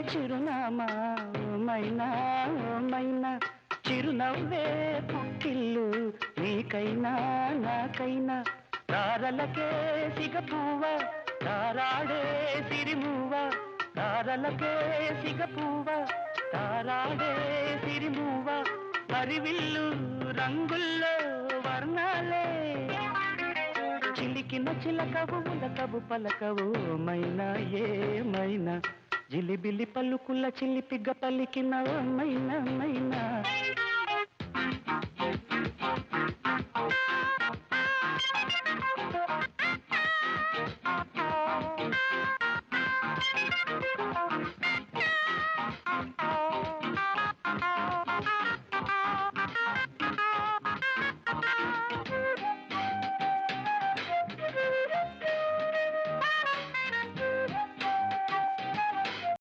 చిరునామా మైనా మైనా చిరునవ్వే పుట్టిల్లు నీకైనా నాకైనా తారలకే సిగపూవ తారాడే సిరిమూవ తారలకే సిగపూవ తారాడే సిరిమూవ పరివిల్లు రంగుల్లో వర్ణాలే చిలికిన చిలకవు ఉలకవు పలకవు మైనా ఏమైనా జిలిబిలి పలుకుల చిలిపిగ పలికిన మైనా మైనా